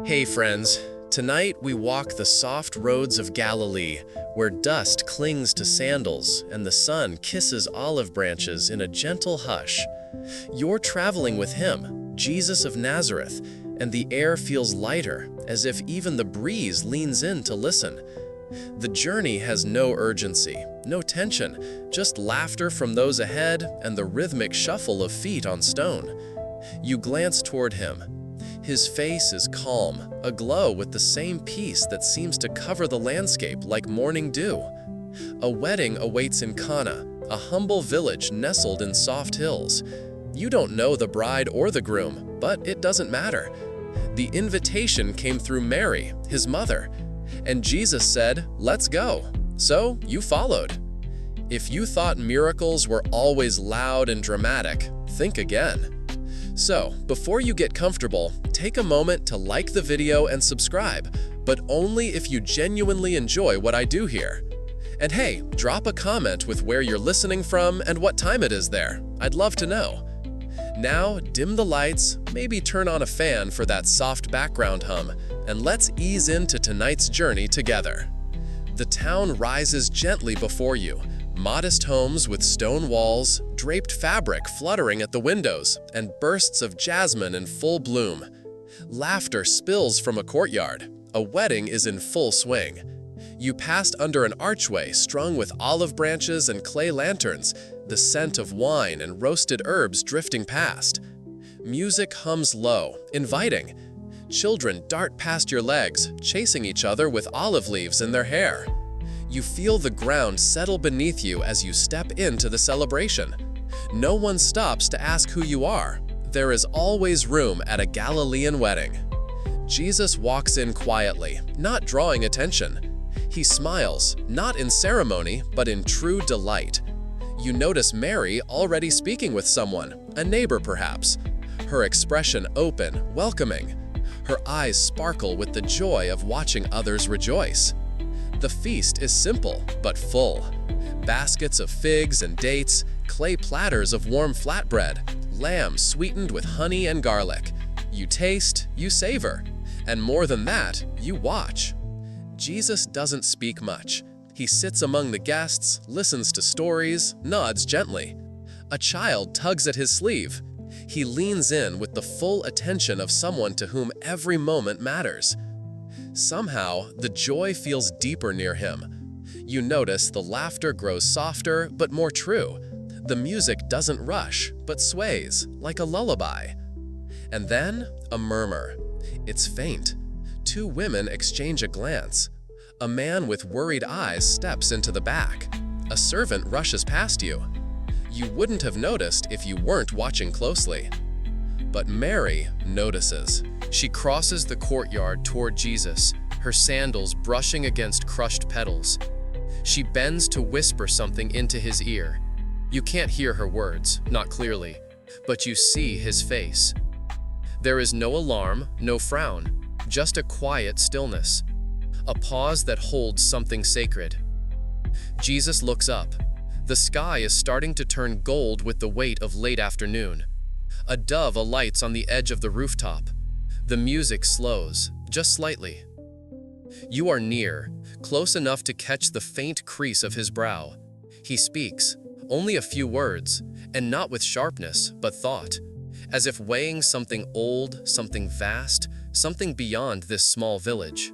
Hey friends, tonight we walk the soft roads of Galilee, where dust clings to sandals and the sun kisses olive branches in a gentle hush. You're traveling with him, Jesus of Nazareth, and the air feels lighter, as if even the breeze leans in to listen. The journey has no urgency, no tension, just laughter from those ahead and the rhythmic shuffle of feet on stone. You glance toward him. His face is calm, aglow with the same peace that seems to cover the landscape like morning dew. A wedding awaits in Cana, a humble village nestled in soft hills. You don't know the bride or the groom, but it doesn't matter. The invitation came through Mary, his mother, and Jesus said, "Let's go." So you followed. If you thought miracles were always loud and dramatic, think again. So, before you get comfortable, take a moment to like the video and subscribe, but only if you genuinely enjoy what I do here. And hey, drop a comment with where you're listening from and what time it is there. I'd love to know. Now, dim the lights, maybe turn on a fan for that soft background hum, and let's ease into tonight's journey together. The town rises gently before you. Modest homes with stone walls, draped fabric fluttering at the windows, and bursts of jasmine in full bloom. Laughter spills from a courtyard. A wedding is in full swing. You passed under an archway strung with olive branches and clay lanterns, the scent of wine and roasted herbs drifting past. Music hums low, inviting. Children dart past your legs, chasing each other with olive leaves in their hair. You feel the ground settle beneath you as you step into the celebration. No one stops to ask who you are. There is always room at a Galilean wedding. Jesus walks in quietly, not drawing attention. He smiles, not in ceremony, but in true delight. You notice Mary already speaking with someone, a neighbor perhaps. Her expression open, welcoming. Her eyes sparkle with the joy of watching others rejoice. The feast is simple, but full. Baskets of figs and dates, clay platters of warm flatbread, lamb sweetened with honey and garlic. You taste, you savor, and more than that, you watch. Jesus doesn't speak much. He sits among the guests, listens to stories, nods gently. A child tugs at his sleeve. He leans in with the full attention of someone to whom every moment matters. Somehow, the joy feels deeper near him. You notice the laughter grows softer but more true. The music doesn't rush, but sways, like a lullaby. And then, a murmur. It's faint. Two women exchange a glance. A man with worried eyes steps into the back. A servant rushes past you. You wouldn't have noticed if you weren't watching closely. But Mary notices. She crosses the courtyard toward Jesus, her sandals brushing against crushed petals. She bends to whisper something into his ear. You can't hear her words, not clearly, but you see his face. There is no alarm, no frown, just a quiet stillness, a pause that holds something sacred. Jesus looks up. The sky is starting to turn gold with the weight of late afternoon. A dove alights on the edge of the rooftop. The music slows, just slightly. You are near, close enough to catch the faint crease of his brow. He speaks, only a few words, and not with sharpness, but thought, as if weighing something old, something vast, something beyond this small village.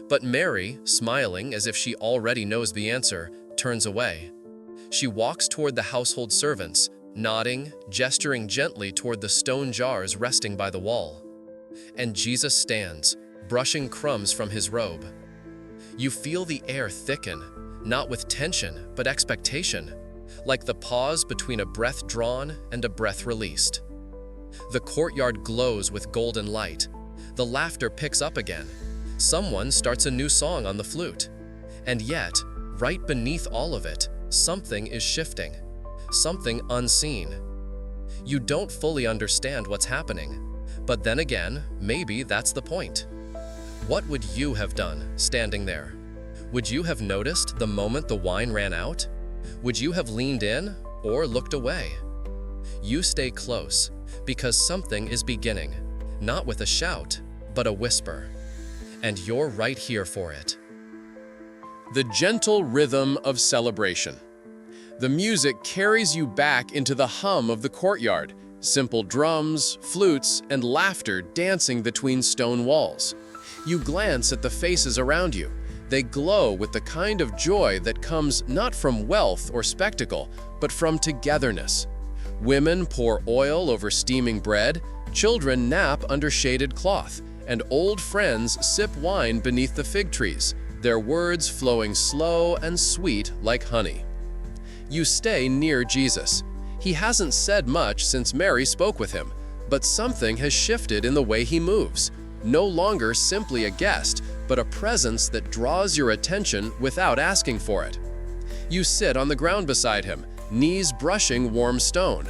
But Mary, smiling as if she already knows the answer, turns away. She walks toward the household servants, nodding, gesturing gently toward the stone jars resting by the wall. And Jesus stands, brushing crumbs from his robe. You feel the air thicken, not with tension, but expectation, like the pause between a breath drawn and a breath released. The courtyard glows with golden light. The laughter picks up again. Someone starts a new song on the flute. And yet, right beneath all of it, something is shifting. Something unseen. You don't fully understand what's happening, but then again, maybe that's the point. What would you have done standing there? Would you have noticed the moment the wine ran out? Would you have leaned in or looked away? You stay close because something is beginning, not with a shout, but a whisper. And you're right here for it. The gentle rhythm of celebration. The music carries you back into the hum of the courtyard, simple drums, flutes, and laughter dancing between stone walls. You glance at the faces around you. They glow with the kind of joy that comes not from wealth or spectacle, but from togetherness. Women pour oil over steaming bread, children nap under shaded cloth, and old friends sip wine beneath the fig trees, their words flowing slow and sweet like honey. You stay near Jesus. He hasn't said much since Mary spoke with him, but something has shifted in the way he moves. No longer simply a guest, but a presence that draws your attention without asking for it. You sit on the ground beside him, knees brushing warm stone.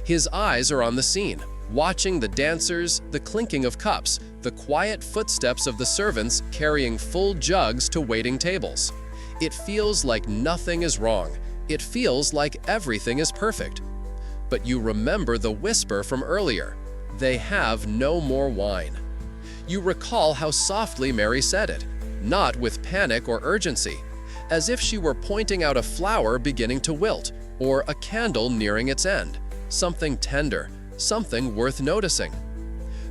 His eyes are on the scene, watching the dancers, the clinking of cups, the quiet footsteps of the servants carrying full jugs to waiting tables. It feels like nothing is wrong. It feels like everything is perfect. But you remember the whisper from earlier. They have no more wine. You recall how softly Mary said it, not with panic or urgency, as if she were pointing out a flower beginning to wilt or a candle nearing its end, something tender, something worth noticing.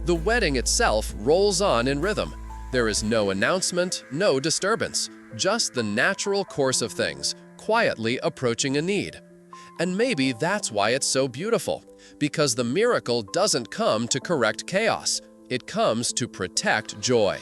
The wedding itself rolls on in rhythm. There is no announcement, no disturbance, just the natural course of things, quietly approaching a need. And maybe that's why it's so beautiful, because the miracle doesn't come to correct chaos. It comes to protect joy.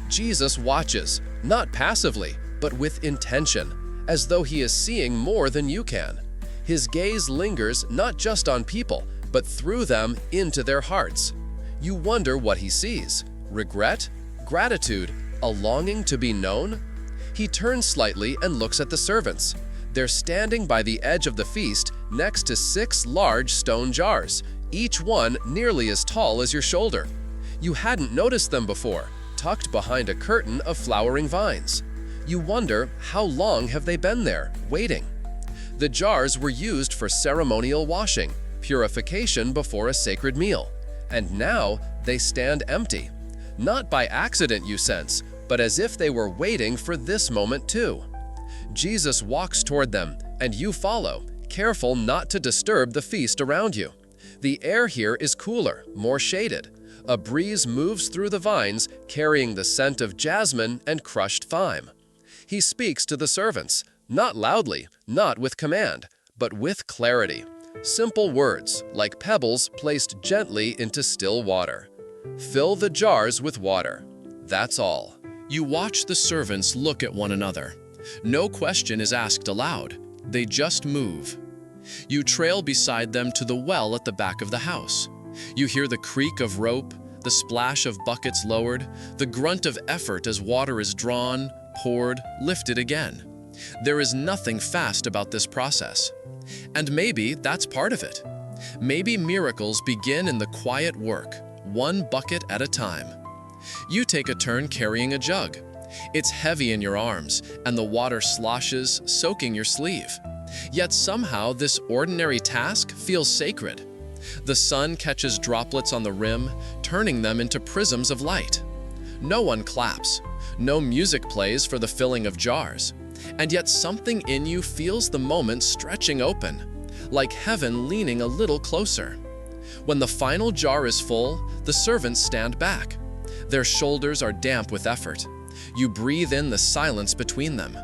Jesus watches, not passively, but with intention, as though he is seeing more than you can. His gaze lingers not just on people, but through them into their hearts. You wonder what he sees: regret, gratitude, a longing to be known? He turns slightly and looks at the servants. They're standing by the edge of the feast next to 6 large stone jars, each one nearly as tall as your shoulder. You hadn't noticed them before, tucked behind a curtain of flowering vines. You wonder, how long have they been there, waiting? The jars were used for ceremonial washing, purification before a sacred meal. And now they stand empty. Not by accident, you sense, but as if they were waiting for this moment too. Jesus walks toward them, and you follow, careful not to disturb the feast around you. The air here is cooler, more shaded. A breeze moves through the vines, carrying the scent of jasmine and crushed thyme. He speaks to the servants, not loudly, not with command, but with clarity. Simple words, like pebbles placed gently into still water. Fill the jars with water. That's all. You watch the servants look at one another. No question is asked aloud. They just move. You trail beside them to the well at the back of the house. You hear the creak of rope, the splash of buckets lowered, the grunt of effort as water is drawn, poured, lifted again. There is nothing fast about this process. And maybe that's part of it. Maybe miracles begin in the quiet work, one bucket at a time. You take a turn carrying a jug. It's heavy in your arms, and the water sloshes, soaking your sleeve. Yet somehow this ordinary task feels sacred. The sun catches droplets on the rim, turning them into prisms of light. No one claps. No music plays for the filling of jars. And yet something in you feels the moment stretching open, like heaven leaning a little closer. When the final jar is full, the servants stand back. Their shoulders are damp with effort. You breathe in the silence between them.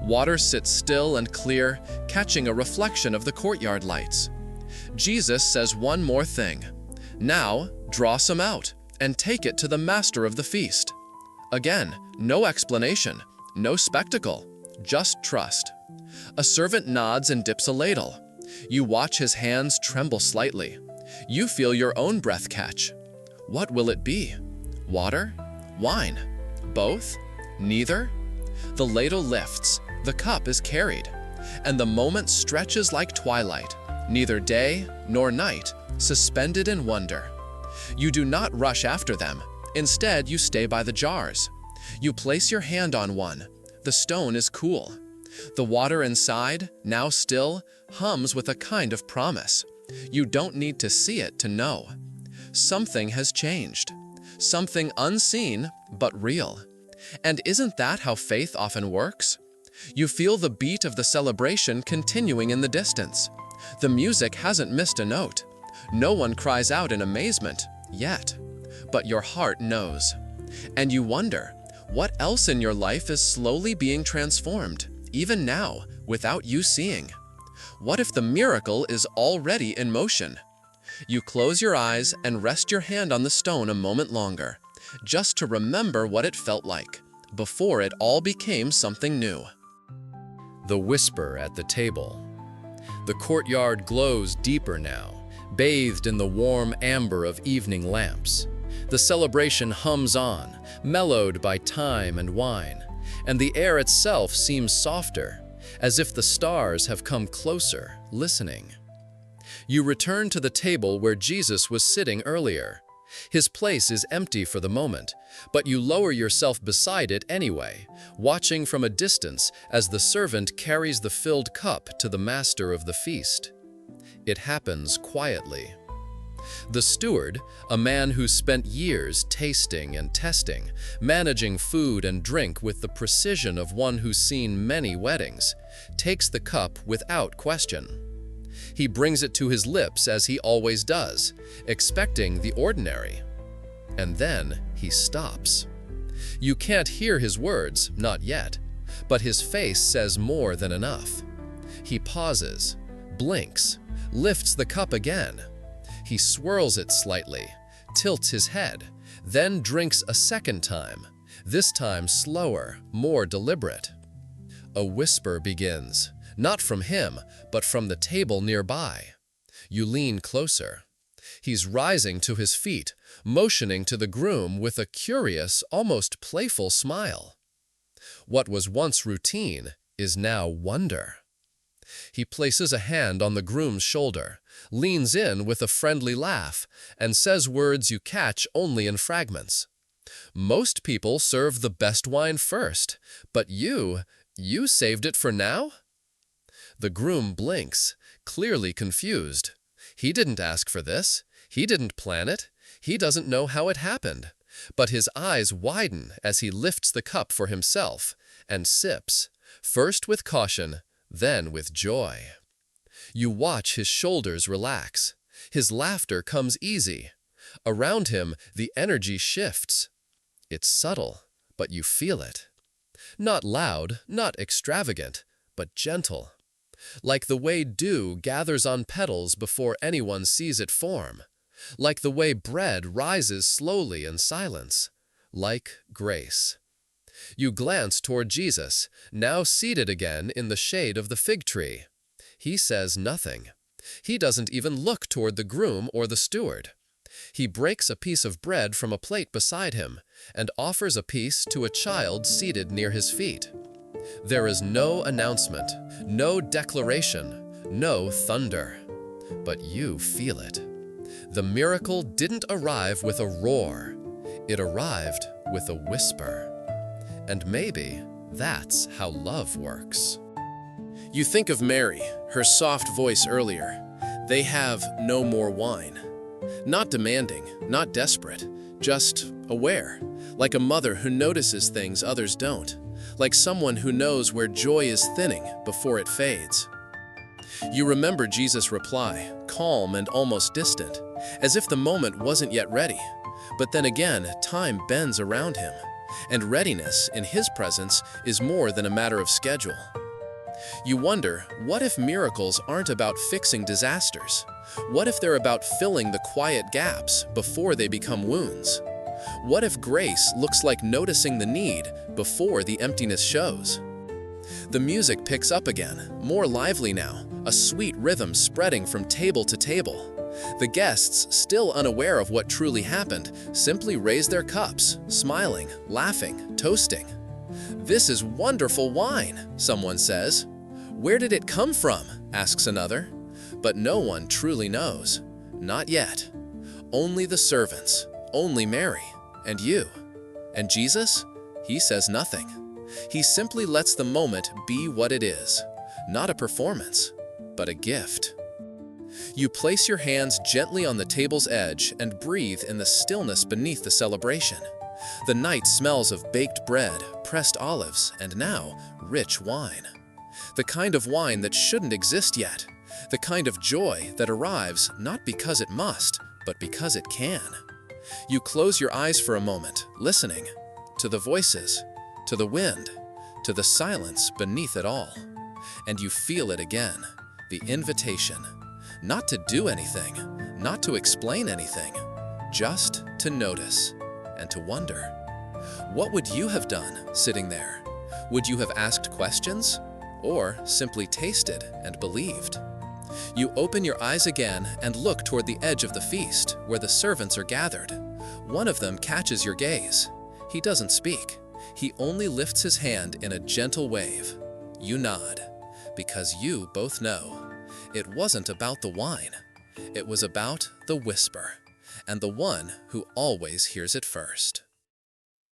Water sits still and clear, catching a reflection of the courtyard lights. Jesus says one more thing. Now, draw some out and take it to the master of the feast. Again, no explanation, no spectacle, just trust. A servant nods and dips a ladle. You watch his hands tremble slightly. You feel your own breath catch. What will it be? Water? Wine? Both? Neither? The ladle lifts, the cup is carried, and the moment stretches like twilight, neither day nor night, suspended in wonder. You do not rush after them. Instead, you stay by the jars. You place your hand on one. The stone is cool. The water inside, now still, hums with a kind of promise. You don't need to see it to know. Something has changed. something unseen but real. And isn't that how faith often works? You feel the beat of the celebration continuing in the distance. The music hasn't missed a note. No one cries out in amazement, yet. But your heart knows. And you wonder, what else in your life is slowly being transformed, even now, without you seeing? What if the miracle is already in motion? You close your eyes and rest your hand on the stone a moment longer, just to remember what it felt like, before it all became something new. The whisper at the table. The courtyard glows deeper now, bathed in the warm amber of evening lamps. The celebration hums on, mellowed by time and wine, and the air itself seems softer, as if the stars have come closer, listening. You return to the table where Jesus was sitting earlier. His place is empty for the moment, but you lower yourself beside it anyway, watching from a distance as the servant carries the filled cup to the master of the feast. It happens quietly. The steward, a man who spent years tasting and testing, managing food and drink with the precision of one who's seen many weddings, takes the cup without question. He brings it to his lips as he always does, expecting the ordinary. And then he stops. You can't hear his words, not yet, but his face says more than enough. He pauses, blinks, lifts the cup again. He swirls it slightly, tilts his head, then drinks a second time, this time slower, more deliberate. A whisper begins, not from him, but from the table nearby. You lean closer. He's rising to his feet, motioning to the groom with a curious, almost playful smile. What was once routine is now wonder. He places a hand on the groom's shoulder, leans in with a friendly laugh, and says words you catch only in fragments. Most people serve the best wine first, but you saved it for now? The groom blinks, clearly confused. He didn't ask for this. He didn't plan it. He doesn't know how it happened. But his eyes widen as he lifts the cup for himself and sips, first with caution, then with joy. You watch his shoulders relax. His laughter comes easy. Around him, the energy shifts. It's subtle, but you feel it. Not loud, not extravagant, but gentle. Like the way dew gathers on petals before anyone sees it form. Like the way bread rises slowly in silence. Like grace. You glance toward Jesus, now seated again in the shade of the fig tree. He says nothing. He doesn't even look toward the groom or the steward. He breaks a piece of bread from a plate beside him and offers a piece to a child seated near his feet. There is no announcement, no declaration, no thunder. But you feel it. The miracle didn't arrive with a roar. It arrived with a whisper. And maybe that's how love works. You think of Mary, her soft voice earlier. They have no more wine. Not demanding, not desperate, just aware, like a mother who notices things others don't, like someone who knows where joy is thinning before it fades. You remember Jesus' reply, calm and almost distant, as if the moment wasn't yet ready. But then again, time bends around him, and readiness in his presence is more than a matter of schedule. You wonder, what if miracles aren't about fixing disasters? What if they're about filling the quiet gaps before they become wounds? What if grace looks like noticing the need before the emptiness shows? The music picks up again, more lively now, a sweet rhythm spreading from table to table. The guests, still unaware of what truly happened, simply raise their cups, smiling, laughing, toasting. "This is wonderful wine," someone says. "Where did it come from?" asks another. But no one truly knows. Not yet. Only the servants, only Mary, and you. And Jesus? He says nothing. He simply lets the moment be what it is. Not a performance, but a gift. You place your hands gently on the table's edge and breathe in the stillness beneath the celebration. The night smells of baked bread, pressed olives, and now rich wine. The kind of wine that shouldn't exist yet. The kind of joy that arrives not because it must, but because it can. You close your eyes for a moment, listening to the voices, to the wind, to the silence beneath it all. And you feel it again, the invitation. Not to do anything, not to explain anything, just to notice and to wonder. What would you have done sitting there? Would you have asked questions or simply tasted and believed? You open your eyes again and look toward the edge of the feast where the servants are gathered. One of them catches your gaze. He doesn't speak. He only lifts his hand in a gentle wave. You nod, because you both know it wasn't about the wine. It was about the whisper, and the one who always hears it first.